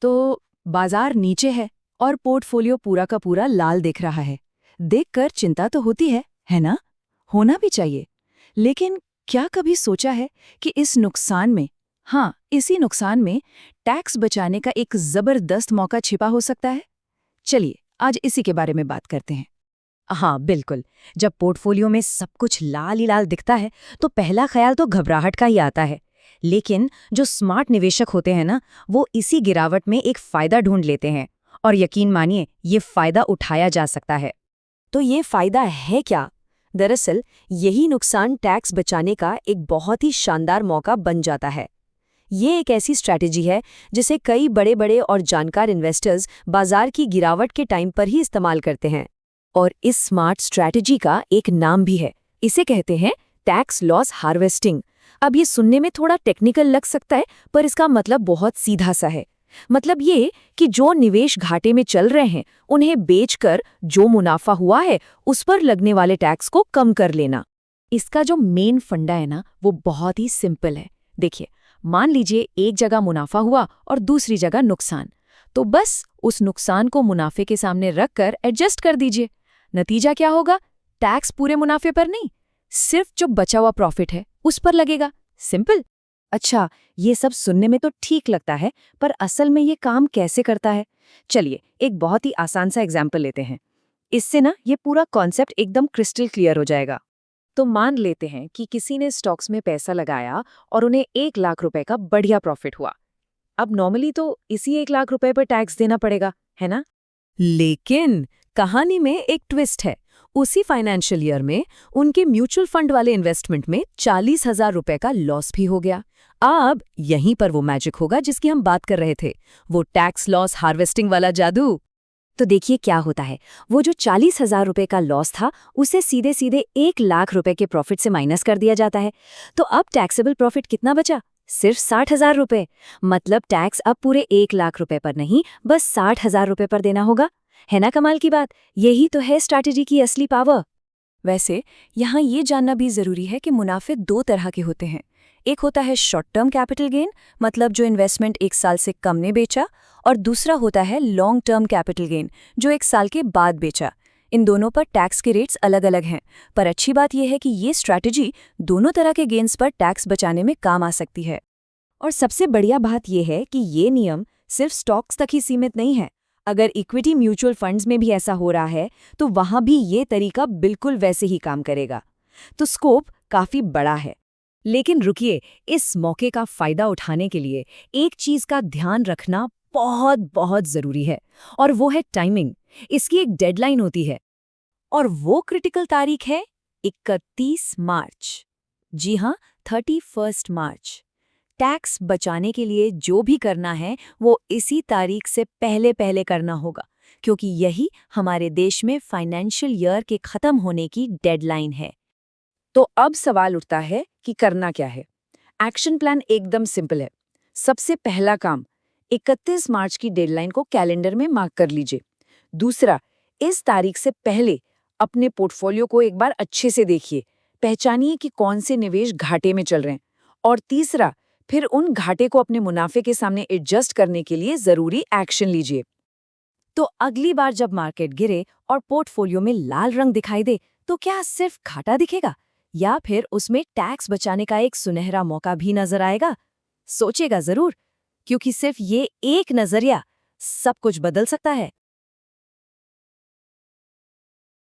तो बाजार नीचे है और पोर्टफोलियो पूरा का पूरा लाल दिख रहा है। देखकर चिंता तो होती है ना? होना भी चाहिए। लेकिन क्या कभी सोचा है कि इस नुकसान में, हाँ, इसी नुकसान में टैक्स बचाने का एक जबरदस्त मौका छिपा हो सकता है? चलिए आज इसी के बारे में बात करते हैं। हाँ बिल्कुल। जब पोर्टफोलियो में सब कुछ लाल ही लाल दिखता है तो पहला ख्याल तो घबराहट का ही आता है। लेकिन जो स्मार्ट निवेशक होते हैं ना, वो इसी गिरावट में एक फायदा ढूंढ लेते हैं। और यकीन मानिए, ये फायदा उठाया जा सकता है। तो ये फायदा है क्या? दरअसल यही नुकसान टैक्स बचाने का एक बहुत ही शानदार मौका बन जाता है। ये एक ऐसी स्ट्रैटेजी है जिसे कई बड़े बड़े और जानकार इन्वेस्टर्स बाजार की गिरावट के टाइम पर ही इस्तेमाल करते हैं। और इस स्मार्ट स्ट्रैटेजी का एक नाम भी है। इसे कहते हैं टैक्स लॉस हार्वेस्टिंग। अब ये सुनने में थोड़ा टेक्निकल लग सकता है, पर इसका मतलब बहुत सीधा सा है। मतलब ये कि जो निवेश घाटे में चल रहे हैं, उन्हें बेचकर जो मुनाफा हुआ है उस पर लगने वाले टैक्स को कम कर लेना। इसका जो मेन फंडा है ना, वो बहुत ही सिंपल है। देखिए, मान लीजिए एक जगह मुनाफा हुआ और दूसरी जगह नुकसान, तो बस उस नुकसान को मुनाफे के सामने रखकर एडजस्ट कर दीजिए। नतीजा क्या होगा? टैक्स पूरे मुनाफे पर नहीं, सिर्फ जो बचा हुआ प्रॉफिट है उस पर लगेगा। सिंपल। अच्छा, ये सब सुनने में तो ठीक लगता है, पर असल में ये काम कैसे करता है? चलिए एक बहुत ही आसान सा एग्जाम्पल लेते हैं। इससे ना ये पूरा कॉन्सेप्ट एकदम क्रिस्टल क्लियर हो जाएगा। तो मान लेते हैं कि किसी ने स्टॉक्स में पैसा लगाया और उन्हें 1 लाख रुपए का बढ़िया प्रॉफिट हुआ। अब नॉर्मली तो इसी 1 लाख रुपए पर टैक्स देना पड़ेगा, है ना? लेकिन कहानी में एक ट्विस्ट है। उसी फाइनेंशियल ईयर में उनके म्यूचुअल फंड वाले इन्वेस्टमेंट में 40,000 रुपए का लॉस भी हो गया। अब यहीं पर वो मैजिक होगा जिसकी हम बात कर रहे थे, वो टैक्स लॉस हार्वेस्टिंग वाला जादू। तो देखिए क्या होता है। वो जो 40,000 रुपए का लॉस था, उसे सीधे सीधे 1 लाख रुपए के प्रॉफिट से माइनस कर दिया जाता है। तो अब टैक्सेबल प्रॉफिट कितना बचा? सिर्फ 60,000 रुपए। मतलब टैक्स अब पूरे 1 लाख रुपए पर नहीं, बस 60,000 रुपए पर देना होगा। है ना कमाल की बात? यही तो है स्ट्रैटेजी की असली पावर। वैसे यहाँ ये जानना भी जरूरी है कि मुनाफे दो तरह के होते हैं। एक होता है शॉर्ट टर्म कैपिटल गेन, मतलब जो इन्वेस्टमेंट 1 साल से कम ने बेचा, और दूसरा होता है लॉन्ग टर्म कैपिटल गेन, जो 1 साल के बाद बेचा। इन दोनों पर टैक्स के रेट्स अलग अलग हैं, पर अच्छी बात यह है कि ये स्ट्रैटेजी दोनों तरह के गेन्स पर टैक्स बचाने में काम आ सकती है। और सबसे बढ़िया बात यह है कि ये नियम सिर्फ स्टॉक्स तक ही सीमित नहीं है। अगर इक्विटी म्यूचुअल फंड्स में भी ऐसा हो रहा है, तो वहां भी ये तरीका बिल्कुल वैसे ही काम करेगा। तो स्कोप काफी बड़ा है। लेकिन रुकिए, इस मौके का फायदा उठाने के लिए एक चीज का ध्यान रखना बहुत बहुत जरूरी है, और वो है टाइमिंग। इसकी एक डेडलाइन होती है, और वो क्रिटिकल तारीख है 31 मार्च। जी हाँ, 31 मार्च। टैक्स बचाने के लिए जो भी करना है वो इसी तारीख से पहले पहले करना होगा, क्योंकि यही हमारे देश में फाइनेंशियल ईयर के खत्म होने की डेडलाइन है। तो अब सवाल उठता है कि करना क्या है। एक्शन प्लान एकदम सिंपल है। सबसे पहला काम, 31 मार्च की डेडलाइन को कैलेंडर में मार्क कर लीजिए। दूसरा, इस तारीख से पहले अपने पोर्टफोलियो को एक बार अच्छे से देखिए, पहचानिए कि कौन से निवेश घाटे में चल रहे हैं। और तीसरा, फिर उन घाटे को अपने मुनाफे के सामने एडजस्ट करने के लिए जरूरी एक्शन लीजिए। तो अगली बार जब मार्केट गिरे और पोर्टफोलियो में लाल रंग दिखाई दे, तो क्या सिर्फ घाटा दिखेगा, या फिर उसमें टैक्स बचाने का एक सुनहरा मौका भी नजर आएगा? सोचेगा जरूर, क्योंकि सिर्फ ये एक नजरिया सब कुछ बदल सकता है।